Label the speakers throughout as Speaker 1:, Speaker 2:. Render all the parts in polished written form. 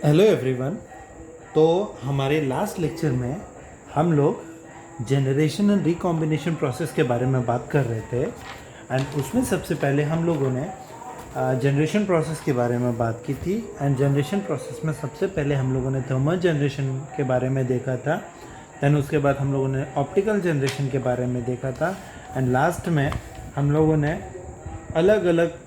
Speaker 1: Hello everyone. तो हमारे last lecture में हम लोग जनरेशन एंड रिकॉम्बिनेशन प्रोसेस के बारे में बात कर रहे थे एंड उसमें सबसे पहले हम लोगों ने जनरेशन प्रोसेस के बारे में बात की थी। एंड जनरेशन प्रोसेस में सबसे पहले हम लोगों ने थर्मल जनरेशन के बारे में देखा था। दैन उसके बाद हम लोगों ने ऑप्टिकल जनरेशन के बारे में देखा था एंड लास्ट में हम लोगों ने अलग अलग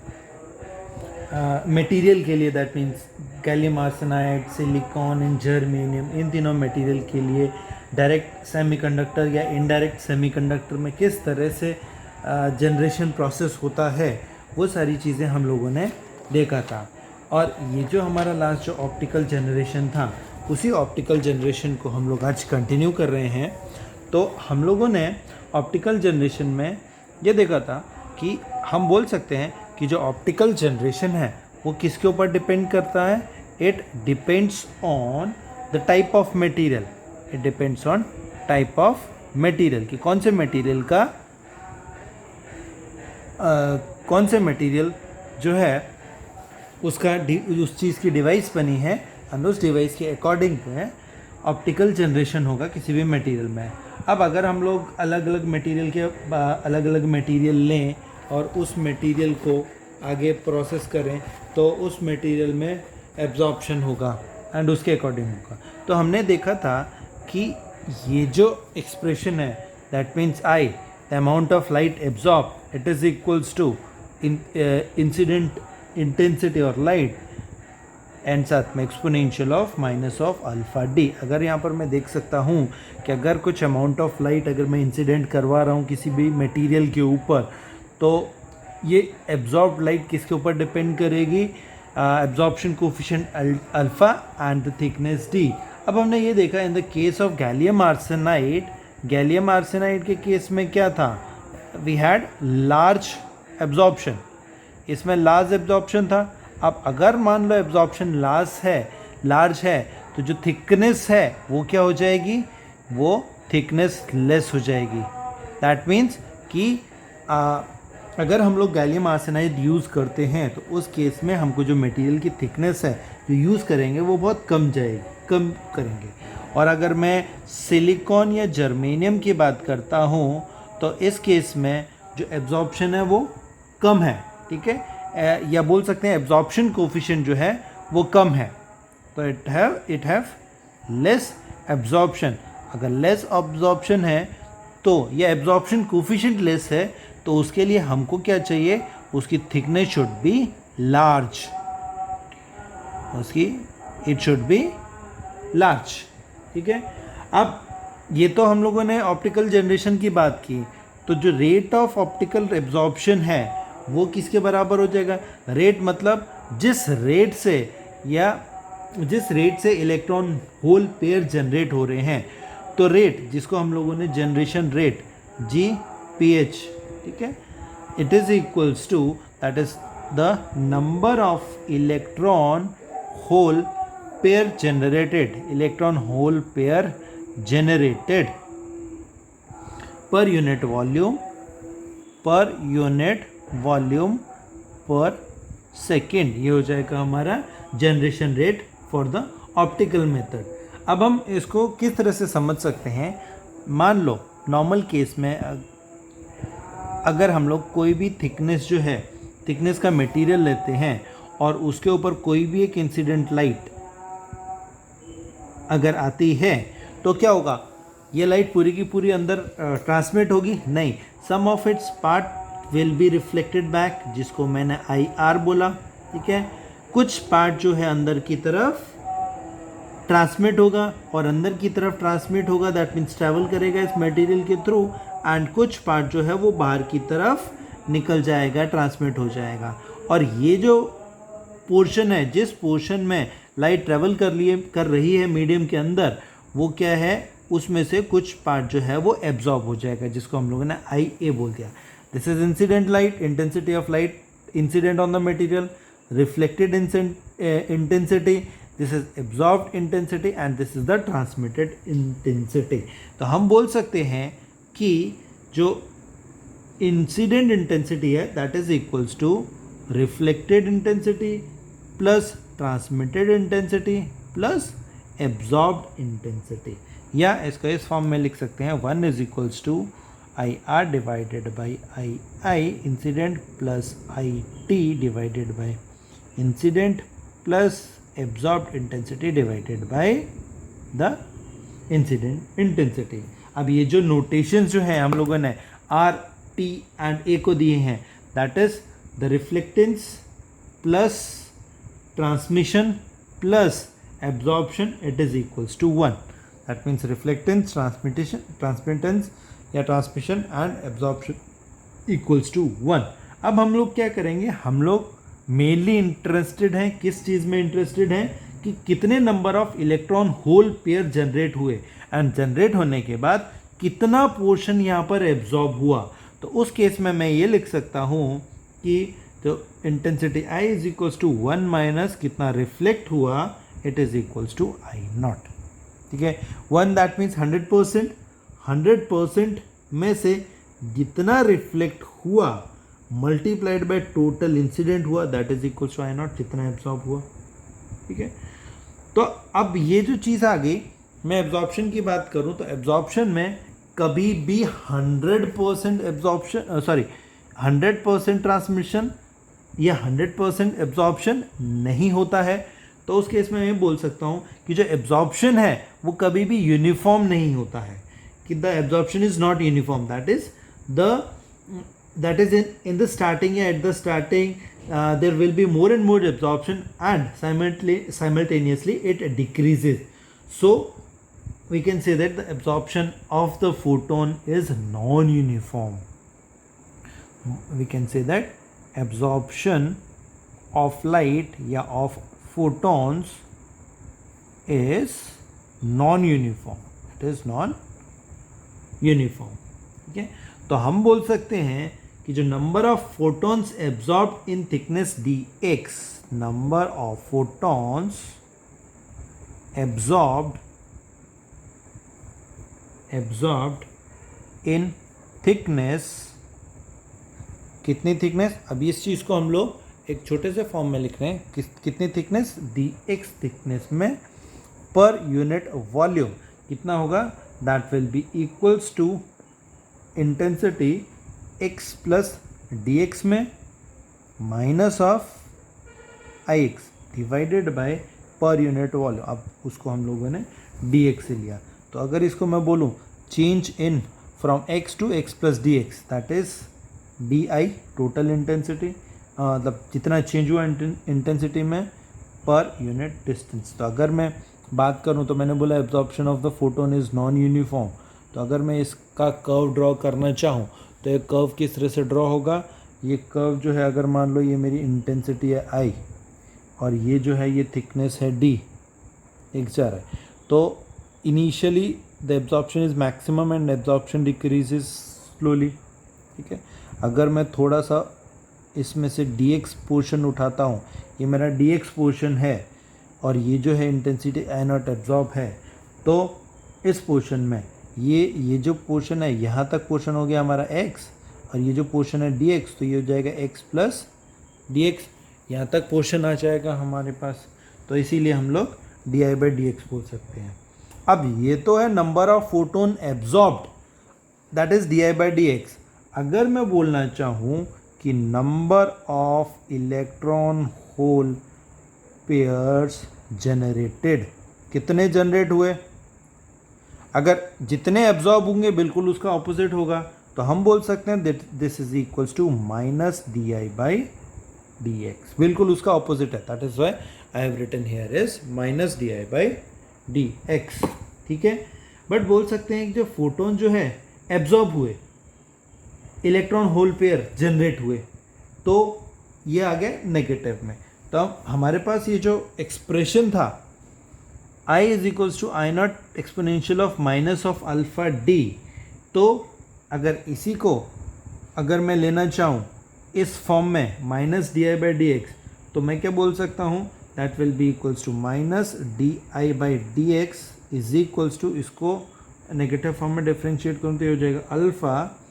Speaker 1: मटेरियल के लिए, that means gallium arsenide, silicon and germanium, इन तीनों मटेरियल के लिए डायरेक्ट सेमीकंडक्टर या इनडायरेक्ट सेमीकंडक्टर में किस तरह से जनरेशन प्रोसेस होता है, वो सारी चीज़ें हम लोगों ने देखा था। और ये जो हमारा लास्ट जो ऑप्टिकल जनरेशन था, उसी ऑप्टिकल जनरेशन को हम लोग आज कंटिन्यू कर रहे हैं। तो हम लोगों ने ऑप्टिकल जनरेशन में ये देखा था कि हम बोल सकते हैं कि जो ऑप्टिकल जनरेशन है वो किसके ऊपर डिपेंड करता है। It depends on the type of material. It depends on type of material कि कौन से मटेरियल जो है उसका उस चीज़ की डिवाइस बनी है एंड उस डिवाइस के अकॉर्डिंग पे ऑप्टिकल जनरेशन होगा किसी भी मटेरियल में। अब अगर हम लोग अलग अलग मटेरियल लें और उस मटेरियल को आगे प्रोसेस करें तो उस मटेरियल में एब्जॉर्प्शन होगा एंड उसके अकॉर्डिंग होगा। तो हमने देखा था कि ये जो एक्सप्रेशन है, that means I the amount of light absorb, it is equals to incident intensity और लाइट एंड साथ में exponential of minus of alpha d. अगर यहाँ पर मैं देख सकता हूँ कि अगर कुछ अमाउंट ऑफ लाइट अगर मैं इंसिडेंट करवा रहा हूँ किसी भी मटेरियल के ऊपर, तो ये एब्जॉर्ब लाइट किसके ऊपर डिपेंड करेगी, absorption coefficient alpha and the thickness D. अब हमने ये देखा in the case of gallium arsenide के केस में क्या था, वी हैड लार्ज एब्जॉर्प्शन, इसमें लार्ज एब्जॉर्प्शन था। अब अगर मान लो एब्जॉर्प्शन लार्ज है तो जो थिकनेस है वो क्या हो जाएगी, वो थिकनेस लेस हो जाएगी। दैट मीन्स कि अगर हम लोग गैलियम आर्सेनाइड यूज़ करते हैं तो उस केस में हमको जो मटेरियल की थिकनेस है जो यूज़ करेंगे वो बहुत कम करेंगे। और अगर मैं सिलिकॉन या जर्मेनियम की बात करता हूँ तो इस केस में जो एब्जॉर्प्शन है वो कम है, ठीक है, या बोल सकते हैं एब्जॉर्प्शन कोफिशिएंट जो है वो कम है। तो इट हैव लेस एब्जॉर्प्शन। अगर लेस एब्जॉर्प्शन है तो ये एब्जॉर्प्शन कोफिशिएंट लेस है, तो उसके लिए हमको क्या चाहिए, उसकी thickness should be large, it should be large, ठीक है। अब ये तो हम लोगों ने ऑप्टिकल जनरेशन की बात की, तो जो रेट ऑफ ऑप्टिकल एब्जॉर्प्शन है वो किसके बराबर हो जाएगा। रेट मतलब जिस रेट से इलेक्ट्रॉन होल पेयर जनरेट हो रहे हैं, तो रेट जिसको हम लोगों ने जनरेशन रेट GPH, ठीक है, it is equals to that is the number of electron hole pair generated per unit volume per second. ये हो जाएगा हमारा generation rate for the optical method. अब हम इसको किस तरह से समझ सकते हैं, मान लो नॉर्मल केस में अगर हम लोग कोई भी थिकनेस का मटेरियल लेते हैं और उसके ऊपर कोई भी एक इंसिडेंट लाइट अगर आती है तो क्या होगा, ये लाइट पूरी की पूरी अंदर ट्रांसमिट होगी नहीं, some of its part will be reflected back, जिसको मैंने IR बोला, ठीक है। कुछ पार्ट जो है अंदर की तरफ ट्रांसमिट होगा और अंदर की तरफ ट्रांसमिट होगा, दैट मीन्स ट्रैवल करेगा इस मटेरियल के थ्रू, एंड कुछ पार्ट जो है वो बाहर की तरफ निकल जाएगा, ट्रांसमिट हो जाएगा। और ये जो पोर्शन है, जिस पोर्शन में लाइट ट्रैवल कर रही है मीडियम के अंदर, वो क्या है, उसमें से कुछ पार्ट जो है वो एब्जॉर्ब हो जाएगा, जिसको हम लोगों ने IA बोल दिया। This is incident light, intensity of light incident on the material, reflected intensity, this is absorbed intensity and this is the transmitted intensity. तो हम बोल सकते हैं कि जो इंसिडेंट इंटेंसिटी है that is equals to reflected intensity plus transmitted intensity plus absorbed intensity, या इसको इस फॉर्म में लिख सकते हैं 1 is equals to I R divided by I I incident plus I T divided by incident plus absorbed intensity divided by the incident intensity. अब ये जो नोटेशंस जो है हम लोगों ने आर टी एंड ए को दिए हैं, that is the reflectance plus transmission plus absorption, it is equals to 1। That means reflectance, transmittance या transmission and absorption equals to 1। अब हम लोग क्या करेंगे, हम लोग मेनली इंटरेस्टेड हैं, किस चीज़ में इंटरेस्टेड हैं कि कितने number of electron hole pair generate हुए एंड जनरेट होने के बाद कितना पोर्शन यहाँ पर एब्जॉर्ब हुआ। तो उस केस में मैं ये लिख सकता हूँ कि तो intensity I is equals to 1 minus कितना रिफ्लेक्ट हुआ, it is equals to I naught. ठीक है, 1 दैट मीन्स 100%, 100% में से जितना रिफ्लेक्ट हुआ मल्टीप्लाइड बाय टोटल इंसिडेंट हुआ, that is equals to I naught, जितना एब्जॉर्ब हुआ। ठीक है, तो अब ये जो चीज़ आ गई, मैं एब्जॉर्प्शन की बात करूं तो एब्जॉर्प्शन में कभी भी 100% एब्जॉर्प्शन 100% ट्रांसमिशन या 100% एब्जॉर्प्शन नहीं होता है। तो उस केस में मैं बोल सकता हूं कि जो एब्जॉर्प्शन है वो कभी भी यूनिफॉर्म नहीं होता है, कि the absorption is not uniform, that is in the starting, at the starting there will be more and more absorption and simultaneously it decreases. So we can say that the absorption of the photon is non-uniform. We can say that absorption of light या of photons is non-uniform. It is non-uniform. ठीक है, तो हम बोल सकते हैं कि जो number of photons absorb in thickness dx, number of photons absorbed in thickness, कितनी थिकनेस, अभी इस चीज़ को हम लोग एक छोटे से फॉर्म में लिख रहे हैं, कितनी थिकनेस, dx थिकनेस में पर यूनिट वॉल्यूम कितना होगा, that will be equals to intensity x plus dx में minus of ix divided by per unit volume. अब उसको हम लोगों ने dx से लिया, तो अगर इसको मैं बोलूँ change in from x to x plus dx, that is di total intensity, मतलब जितना चेंज हुआ इंटेंसिटी में पर यूनिट डिस्टेंस। तो अगर मैं बात करूँ तो मैंने बोला absorption of the photon is non uniform, तो अगर मैं इसका कर्व ड्रॉ करना चाहूँ तो ये कर्व किस तरह से ड्रॉ होगा, ये कर्व जो है अगर मान लो ये मेरी इंटेंसिटी है I और ये जो है ये थिकनेस है D, एक जा रहा है, तो initially the absorption is maximum and absorption decreases slowly. ठीक है, अगर मैं थोड़ा सा इसमें से dx पोर्शन उठाता हूँ, ये मेरा dx पोर्शन है और ये जो है इंटेंसिटी I नॉट एब्जॉर्ब है, तो इस पोर्शन में ये जो पोर्शन है यहाँ तक पोर्शन हो गया हमारा x, और ये जो पोर्शन है dx, तो ये हो जाएगा x प्लस dx, यहाँ तक पोर्शन आ जाएगा हमारे पास, तो इसीलिए हम लोग di बाई dx बोल सकते हैं। अब ये तो है number of photon absorbed, that is di by dx। अगर मैं बोलना चाहूँ कि number of electron whole pairs generated, कितने जनरेट हुए, अगर जितने एब्जॉर्ब होंगे बिल्कुल उसका ऑपोजिट होगा, तो हम बोल सकते हैं that this is equals to minus di by dx, बिल्कुल उसका ऑपोजिट है, that is why I have written here is minus di by dx। ठीक है, बट बोल सकते हैं कि जो फोटोन जो है एब्जॉर्ब हुए, इलेक्ट्रॉन होल पेयर जनरेट हुए, तो ये आ गया नेगेटिव में। तो हमारे पास ये जो एक्सप्रेशन था I is equals to I naught exponential of minus of alpha d, तो अगर इसी को अगर मैं लेना चाहूँ इस फॉर्म में माइनस di बाई dx, तो मैं क्या बोल सकता हूँ, that will be equals to minus di by dx is equals to, इसको नेगेटिव फॉर्म में डिफ्रेंशिएट करूँ तो ये हो जाएगा alpha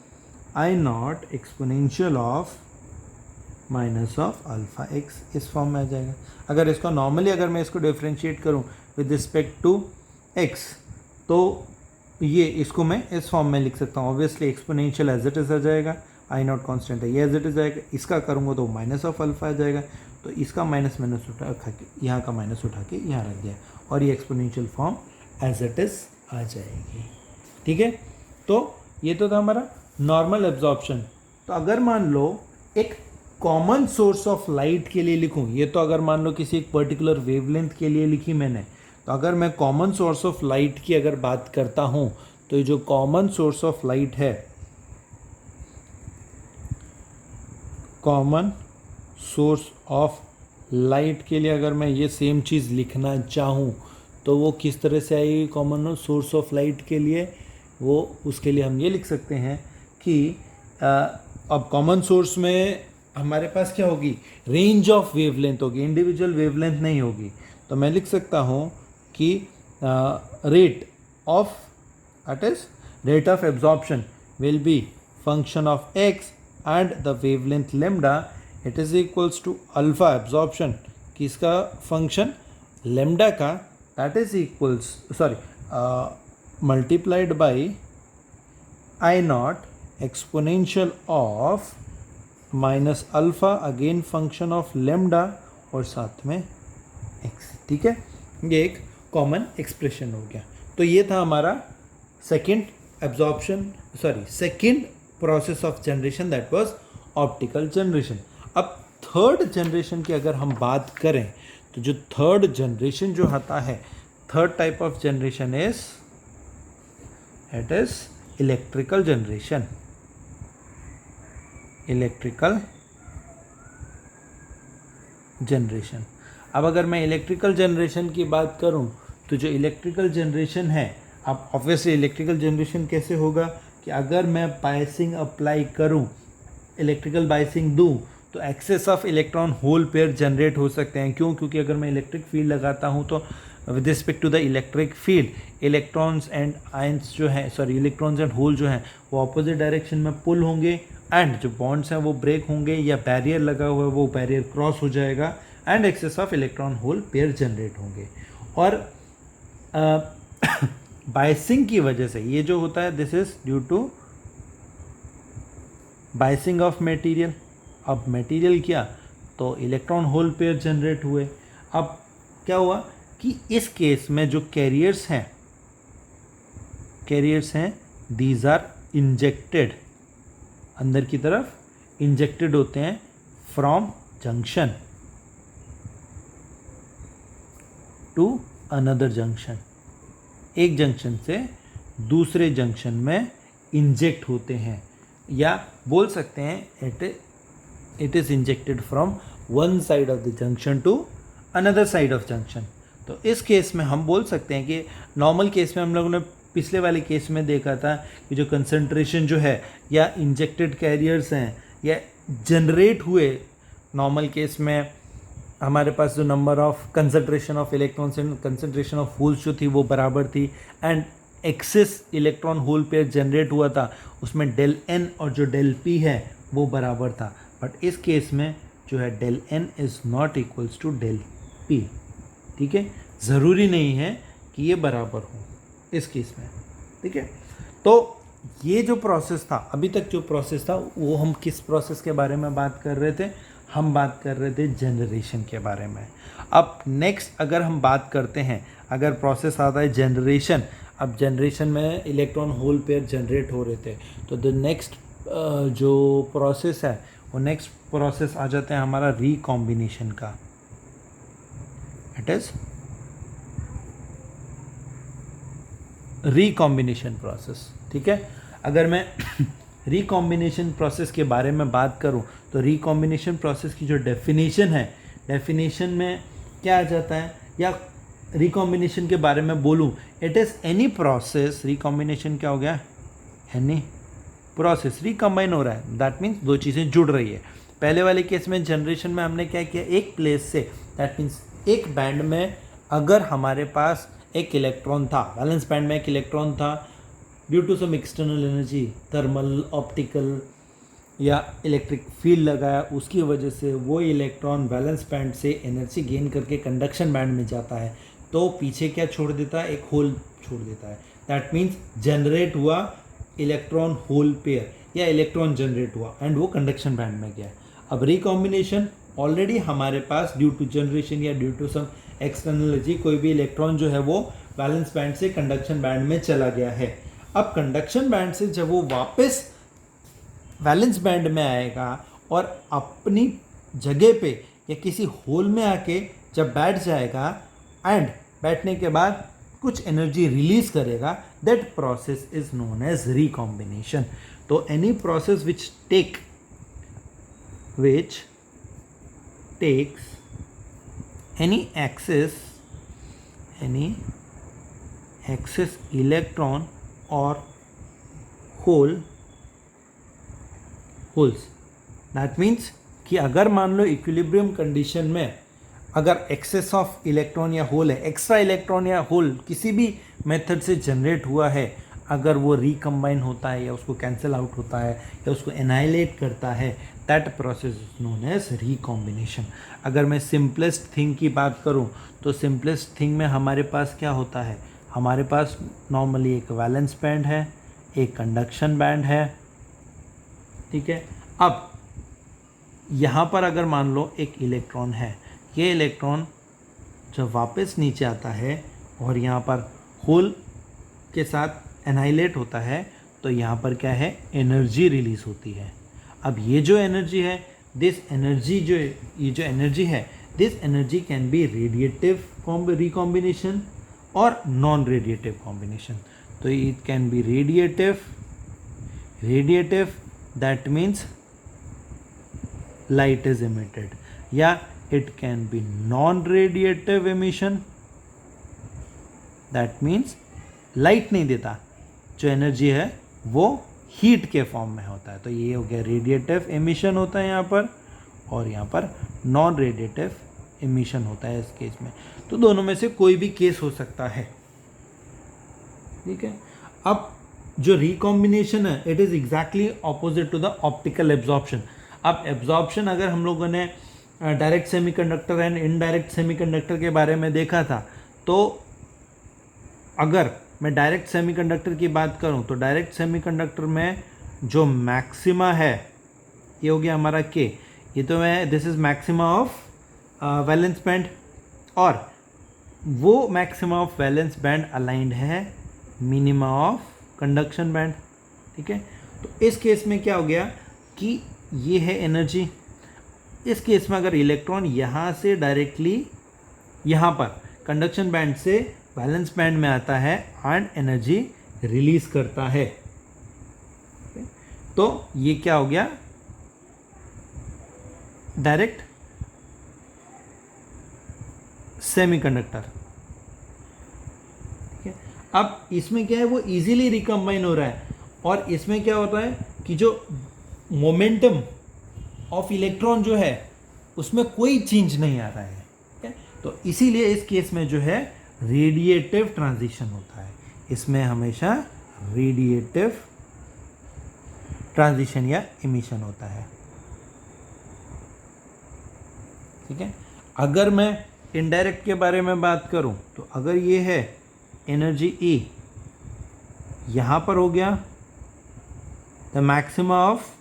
Speaker 1: I naught exponential of minus of alpha x इस फॉर्म में आ जाएगा। अगर इसको नॉर्मली अगर मैं इसको डिफ्रेंशिएट करूँ विद रिस्पेक्ट टू एक्स, तो ये इसको मैं इस फॉर्म में लिख सकता हूँ। Obviously exponential as it is आ जाएगा, आई नॉट कॉन्स्टेंट है, ये एज इट इज़ आएगा। इसका करूँगा तो माइनस ऑफ अल्फ़ा आ जाएगा, तो इसका माइनस माइनस उठा के यहाँ का माइनस उठा के यहाँ रख दिया, और ये exponential form as it is आ जाएगी। ठीक है, तो ये तो था हमारा नॉर्मल एब्जॉर्प्शन। तो अगर मान लो एक कॉमन सोर्स ऑफ लाइट के लिए लिखूं, ये तो अगर मान लो किसी एक पर्टिकुलर वेवलेंथ के लिए लिखी मैंने, तो अगर मैं कॉमन सोर्स ऑफ लाइट की अगर बात करता हूं, तो ये जो कॉमन सोर्स ऑफ लाइट है, कॉमन सोर्स ऑफ लाइट के लिए अगर मैं ये सेम चीज़ लिखना चाहूँ तो वो किस तरह से आएगी कॉमन सोर्स ऑफ लाइट के लिए? वो उसके लिए हम ये लिख सकते हैं कि अब कॉमन सोर्स में हमारे पास क्या होगी? रेंज ऑफ वेवलेंथ होगी, इंडिविजुअल वेवलेंथ नहीं होगी। तो मैं लिख सकता हूँ कि rate of rate of absorption will be function of x and the wavelength lambda, it is equals to alpha absorption किसका फंक्शन? lambda का, that is equals multiplied by I naught exponential of minus alpha again function of lambda और साथ में x। ठीक है, ये एक common expression हो गया। तो ये था हमारा second process of generation, that was optical generation. अब थर्ड जनरेशन की अगर हम बात करें, तो जो थर्ड जनरेशन जो आता है, third type of generation it is electrical generation. Electrical generation, अब अगर मैं इलेक्ट्रिकल जनरेशन की बात करूं, तो जो इलेक्ट्रिकल जनरेशन है, अब ऑब्वियसली इलेक्ट्रिकल जनरेशन कैसे होगा कि अगर मैं बायसिंग अप्लाई करूं, इलेक्ट्रिकल बायसिंग दूं, तो excess of electron hole pair generate हो सकते हैं। क्यों? क्योंकि अगर मैं इलेक्ट्रिक फील्ड लगाता हूं तो with respect to the electric field electrons and ions जो है, इलेक्ट्रॉन्स एंड होल जो हैं वो अपोजिट डायरेक्शन में पुल होंगे, एंड जो बॉन्ड्स हैं वो ब्रेक होंगे, या बैरियर लगा हुआ है वो बैरियर क्रॉस हो जाएगा, and excess of electron hole pair generate होंगे। और बायसिंग की वजह से ये जो होता है, this is due to biasing of material. अब मटेरियल क्या? तो इलेक्ट्रॉन होल पेयर जनरेट हुए। अब क्या हुआ कि इस केस में जो कैरियर्स हैं दीज आर इंजेक्टेड, अंदर की तरफ इंजेक्टेड होते हैं from junction to another junction, एक जंक्शन से दूसरे जंक्शन में इंजेक्ट होते हैं, या बोल सकते हैं it is injected from one side of the junction to another side of junction. तो इस केस में हम बोल सकते हैं कि नॉर्मल केस में हम लोगों ने पिछले वाले केस में देखा था कि जो कंसंट्रेशन जो है, या इंजेक्टेड कैरियर्स हैं, या जनरेट हुए, नॉर्मल केस में हमारे पास जो number of concentration of electrons and concentration of holes जो थी वो बराबर थी, and excess electron hole pair generate हुआ था, उसमें डेल एन और जो डेल पी है वो बराबर था। बट इस केस में जो है del n is not equals to del p. ठीक है, ज़रूरी नहीं है कि ये बराबर हो इस केस में। ठीक है, तो ये जो प्रोसेस था, अभी तक जो प्रोसेस था, वो हम किस प्रोसेस के बारे में बात कर रहे थे? हम बात कर रहे थे जनरेशन के बारे में। अब नेक्स्ट अगर हम बात करते हैं, अगर प्रोसेस आता है जनरेशन, अब जनरेशन में इलेक्ट्रॉन होल पेयर जनरेट हो रहे थे, तो द नेक्स्ट जो प्रोसेस है, वो नेक्स्ट प्रोसेस आ जाता है हमारा रिकॉम्बिनेशन का। It is recombination process. ठीक है, अगर मैं रिकॉम्बिनेशन प्रोसेस के बारे में बात करूं, तो रिकॉम्बिनेशन प्रोसेस की जो डेफिनेशन है, डेफिनेशन में क्या आ जाता है, या रिकॉम्बिनेशन के बारे में बोलूं, it is any process, recombination क्या हो गया? एनी प्रोसेस रिकम्बाइन हो रहा है, दैट मीन्स दो चीज़ें जुड़ रही है। पहले वाले केस में जनरेशन में हमने क्या किया, एक प्लेस से, दैट मीन्स एक बैंड में अगर हमारे पास एक इलेक्ट्रॉन था, वैलेंस बैंड में एक इलेक्ट्रॉन था, due to some external energy, thermal, optical, या इलेक्ट्रिक फील्ड लगाया, उसकी वजह से वो इलेक्ट्रॉन वैलेंस बैंड से एनर्जी गेन करके कंडक्शन बैंड में जाता है, तो पीछे क्या छोड़ देता है, एक होल छोड़ देता है। दैट मीन्स जनरेट हुआ इलेक्ट्रॉन होल पेयर या इलेक्ट्रॉन जनरेट हुआ एंड वो कंडक्शन बैंड में गया। अब रिकॉम्बिनेशन, ऑलरेडी हमारे पास ड्यू टू जनरेशन या due to some external energy कोई भी इलेक्ट्रॉन जो है वो वैलेंस बैंड से कंडक्शन बैंड में चला गया है। अब कंडक्शन बैंड से जब वो वापस वैलेंस बैंड में आएगा और अपनी जगह पे या किसी होल में आके जब बैठ जाएगा एंड बैठने के बाद कुछ एनर्जी रिलीज करेगा, that process is known as recombination. तो any process which takes any excess electron or holes, that means कि अगर मान लो इक्विलिब्रियम कंडीशन में अगर एक्सेस ऑफ इलेक्ट्रॉन या होल है, एक्स्ट्रा इलेक्ट्रॉन या होल किसी भी मेथड से जनरेट हुआ है, अगर वो रिकम्बाइन होता है या उसको कैंसिल आउट होता है या उसको एनाइलेट करता है, that process is known as recombination. अगर मैं सिंपलेस्ट थिंग की बात करूं तो सिंपलेस्ट थिंग में हमारे पास क्या होता है, हमारे पास नॉर्मली एक वैलेंस बैंड है, एक कंडक्शन बैंड है, ठीक है। अब यहाँ पर अगर मान लो एक इलेक्ट्रॉन है, ये इलेक्ट्रॉन जब वापस नीचे आता है और यहाँ पर होल के साथ एनाइलेट होता है, तो यहाँ पर क्या है, एनर्जी रिलीज होती है। अब ये जो एनर्जी है, दिस एनर्जी ये जो एनर्जी है, this energy can be radiative recombination और नॉन रेडिएटिव कॉम्बिनेशन। तो it can be radiative that means light is emitted, या it can be non-radiative emission, that means light नहीं देता, जो एनर्जी है वो हीट के फॉर्म में होता है। तो ये हो गया रेडिएटिव एमिशन होता है यहाँ पर, और यहाँ पर नॉन रेडिएटिव एमिशन होता है इस केस में। तो दोनों में से कोई भी केस हो सकता है, ठीक है। अब जो रिकॉम्बिनेशन है, it is exactly opposite to the optical absorption. अब एब्जॉर्प्शन अगर हम लोगों ने direct semiconductor and indirect semiconductor के बारे में देखा था, तो अगर मैं डायरेक्ट सेमीकंडक्टर की बात करूं तो डायरेक्ट सेमीकंडक्टर में जो मैक्सिमा है, ये हो गया हमारा के, ये तो मैं this is maxima of valence band, और वो maxima of valence band aligned है मिनिमा ऑफ कंडक्शन बैंड, ठीक है। तो इस केस में क्या हो गया कि ये है एनर्जी। इस केस में अगर इलेक्ट्रॉन यहाँ से डायरेक्टली यहाँ पर कंडक्शन बैंड से वैलेंस बैंड में आता है एंड एनर्जी रिलीज करता है, तो ये क्या हो गया, डायरेक्ट सेमीकंडक्टर, ठीक है। अब इसमें क्या है, वो इजीली रिकम्बाइन हो रहा है, और इसमें क्या होता है कि जो मोमेंटम ऑफ इलेक्ट्रॉन जो है उसमें कोई चेंज नहीं आ रहा है, ठीक है। तो इसीलिए इस केस में जो है रेडिएटिव ट्रांजिशन होता है, इसमें हमेशा रेडिएटिव ट्रांजिशन या इमिशन होता है, ठीक है। अगर मैं इनडायरेक्ट के बारे में बात करूं तो अगर ये है एनर्जी E, यहाँ पर हो गया the maxima of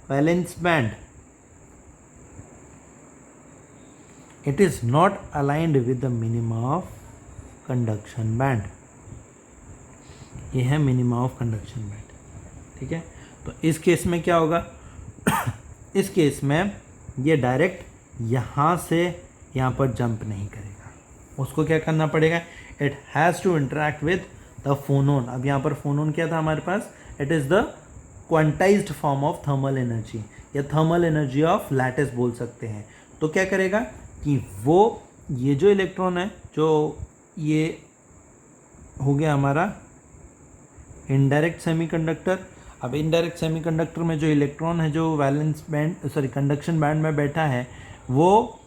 Speaker 1: valence band, it is not aligned with the minima of conduction band, ये है मिनिमा ऑफ कंडक्शन बैंड, ठीक है। तो इस केस में क्या होगा इस केस में ये डायरेक्ट यहाँ से यहाँ पर जंप नहीं करेगा, उसको क्या करना पड़ेगा, it has to interact with the phonon. अब यहाँ पर फोनोन क्या था हमारे पास, it is the quantized form of thermal energy या थर्मल एनर्जी ऑफ लैटिस बोल सकते हैं। तो क्या करेगा कि वो ये जो इलेक्ट्रॉन है, जो ये हो गया हमारा इनडायरेक्ट सेमीकंडक्टर। अब इनडायरेक्ट सेमीकंडक्टर में जो इलेक्ट्रॉन है जो वैलेंस बैंड कंडक्शन बैंड में बैठा है, वो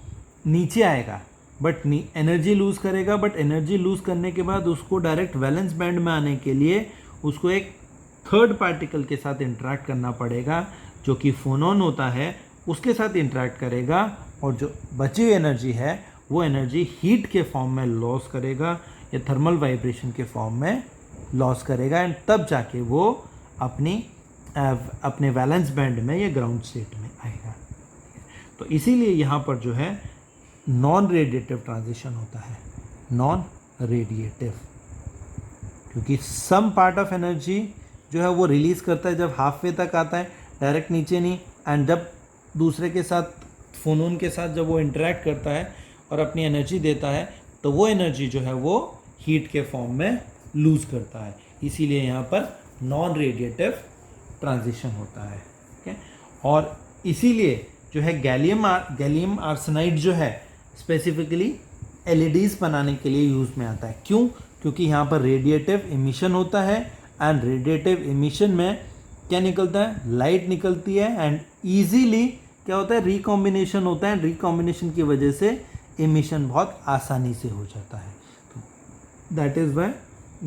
Speaker 1: नीचे आएगा बट एनर्जी लूज़ करेगा, बट एनर्जी लूज़ करने के बाद उसको डायरेक्ट वैलेंस बैंड में आने के लिए उसको एक थर्ड पार्टिकल के साथ इंटरेक्ट करना पड़ेगा, जो कि फोनॉन होता है उसके साथ इंटरेक्ट करेगा, और जो बची हुई एनर्जी है वो एनर्जी हीट के फॉर्म में लॉस करेगा या थर्मल वाइब्रेशन के फॉर्म में लॉस करेगा, एंड तब जाके वो अपने वैलेंस बैंड में या ग्राउंड स्टेट में आएगा। तो इसीलिए यहाँ पर जो है नॉन रेडिएटिव ट्रांजिशन होता है, नॉन रेडिएटिव, क्योंकि सम पार्ट ऑफ एनर्जी जो है वो रिलीज़ करता है जब हाफ वे तक आता है, डायरेक्ट नीचे नहीं, एंड जब दूसरे के साथ फोनोन के साथ जब वो इंटरेक्ट करता है और अपनी एनर्जी देता है तो वो एनर्जी जो है वो हीट के फॉर्म में लूज़ करता है। इसीलिए यहाँ पर नॉन रेडिएटिव ट्रांजिशन होता है। ठीक है, और इसीलिए जो है गैलियम आर्सेनाइड जो है स्पेसिफिकली एलईडीज बनाने के लिए यूज़ में आता है। क्यों? क्योंकि यहाँ पर रेडिएटिव इमिशन होता है, एंड रेडिएटिव इमिशन में क्या निकलता है, लाइट निकलती है, एंड ईजीली क्या होता है, रिकॉम्बिनेशन होता है, रिकॉम्बिनेशन की वजह से इमिशन बहुत आसानी से हो जाता है। तो that is why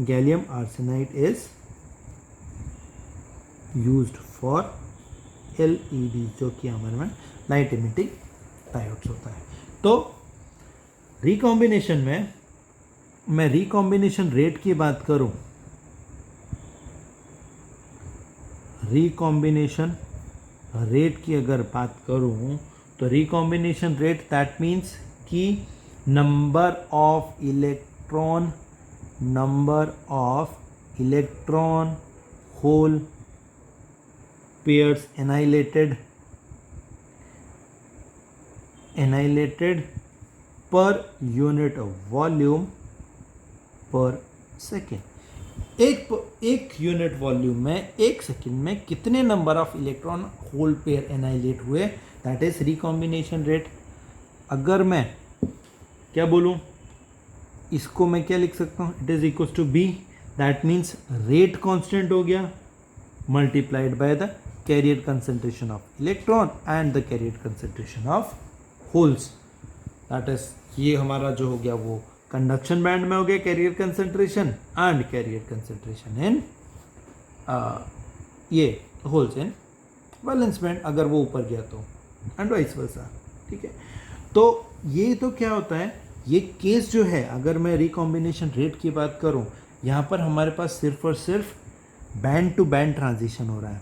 Speaker 1: gallium arsenide is used for LED, जो कि हमारे में लाइट इमिटिंग डायोड्स होता है। तो रिकॉम्बिनेशन में मैं रिकॉम्बिनेशन रेट की बात करूं, रिकॉम्बिनेशन रेट की अगर बात करूं तो रिकॉम्बिनेशन रेट दैट मीन्स कि number of electron whole pairs annihilated पर यूनिट वॉल्यूम पर सेकेंड। एक यूनिट वॉल्यूम में एक सेकेंड में कितने number of electron hole pair annihilate हुए, दैट इज रिकॉम्बिनेशन रेट। अगर मैं क्या बोलूं, इसको मैं क्या लिख सकता हूं, it is equal to B, that means rate constant हो गया multiplied by the carrier concentration of electron and the carrier concentration of holes, that is ये हमारा जो हो गया वो कंडक्शन बैंड में हो गया carrier concentration, and carrier concentration in ये होल्स इन वैलेंस बैंड अगर वो ऊपर गया तो, एंड वाइस वर्सा। ठीक है, तो ये तो क्या होता है, ये केस जो है अगर मैं रिकॉम्बिनेशन रेट की बात करूं, यहाँ पर हमारे पास सिर्फ और सिर्फ बैंड टू बैंड ट्रांजिशन हो रहा है।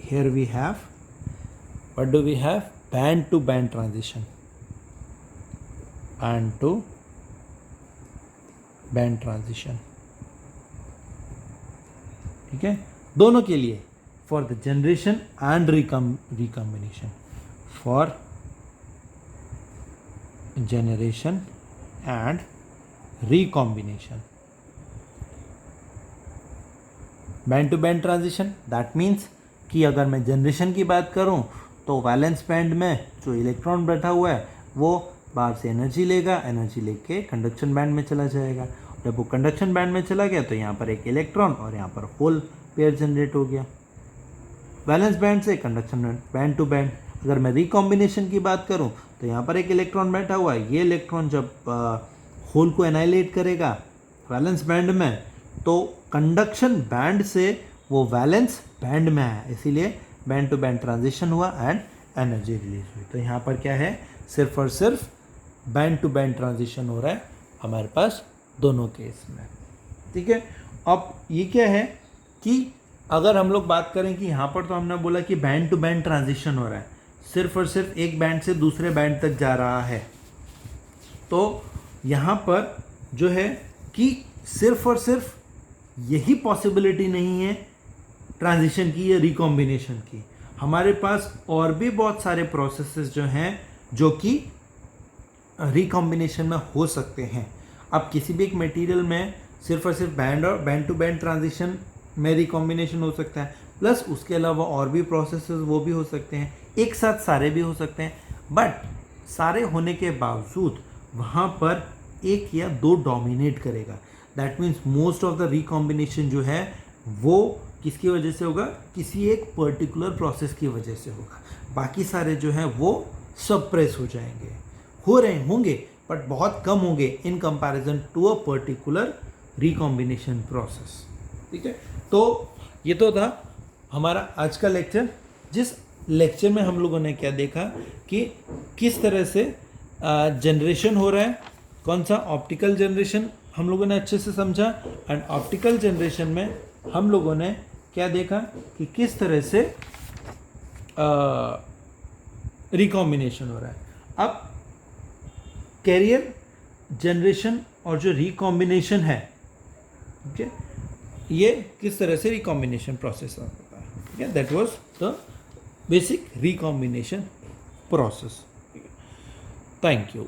Speaker 1: Here we have, what do we have, band to band transition, band to band transition. ठीक है, दोनों के लिए, for the generation and recombination, for generation and recombination. Band to band transition that means कि अगर मैं जनरेशन की बात करूं तो वैलेंस बैंड में जो इलेक्ट्रॉन बैठा हुआ है वो बाहर से एनर्जी लेगा, एनर्जी लेके कंडक्शन बैंड में चला जाएगा। जब वो कंडक्शन बैंड में चला गया तो यहाँ पर एक इलेक्ट्रॉन और यहाँ पर होल पेयर जनरेट हो गया। वैलेंस बैंड से conduction band, band to band. अगर मैं रिकॉम्बिनेशन की बात करूं तो यहाँ पर एक इलेक्ट्रॉन बैठा हुआ है, ये इलेक्ट्रॉन जब होल को एनाइलेट करेगा वैलेंस बैंड में तो कंडक्शन बैंड से वो वैलेंस बैंड में आया, इसीलिए बैंड टू बैंड ट्रांजिशन हुआ एंड एनर्जी रिलीज हुई। तो यहाँ पर क्या है, सिर्फ और सिर्फ बैंड टू बैंड ट्रांजिशन हो रहा है हमारे पास दोनों केस में। ठीक है, अब ये क्या है कि अगर हम लोग बात करें कि यहाँ पर तो हमने बोला कि बैंड टू बैंड ट्रांजिशन हो रहा है, सिर्फ और सिर्फ एक बैंड से दूसरे बैंड तक जा रहा है, तो यहाँ पर जो है कि सिर्फ और सिर्फ यही पॉसिबिलिटी नहीं है ट्रांजिशन की या रिकॉम्बिनेशन की, हमारे पास और भी बहुत सारे प्रोसेसेस जो हैं जो कि रिकॉम्बिनेशन में हो सकते हैं। अब किसी भी एक मटेरियल में सिर्फ और सिर्फ बैंड और बैंड टू बैंड ट्रांजिशन में रिकॉम्बिनेशन हो सकता है, प्लस उसके अलावा और भी प्रोसेसेस वो भी हो सकते हैं, एक साथ सारे भी हो सकते हैं। बट सारे होने के बावजूद वहाँ पर एक या दो डोमिनेट करेगा, that means most of the recombination जो है वो किसकी वजह से होगा, किसी एक पर्टिकुलर प्रोसेस की वजह से होगा। बाकी सारे जो हैं वो सप्रेस हो जाएंगे, हो रहे होंगे बट बहुत कम होंगे in comparison to a particular recombination process. ठीक है, तो ये तो था हमारा आज का लेक्चर, जिस लेक्चर में हम लोगों ने क्या देखा कि किस तरह से जनरेशन हो रहा है, कौन सा ऑप्टिकल जनरेशन हम लोगों ने अच्छे से समझा। एंड ऑप्टिकल जनरेशन में हम लोगों ने क्या देखा कि किस तरह से रिकॉम्बिनेशन हो रहा है। अब कैरियर जनरेशन और जो रिकॉम्बिनेशन है, ओके, ये किस तरह से रिकॉम्बिनेशन प्रोसेस होता है, ठीक है, that was the basic recombination process. Thank you.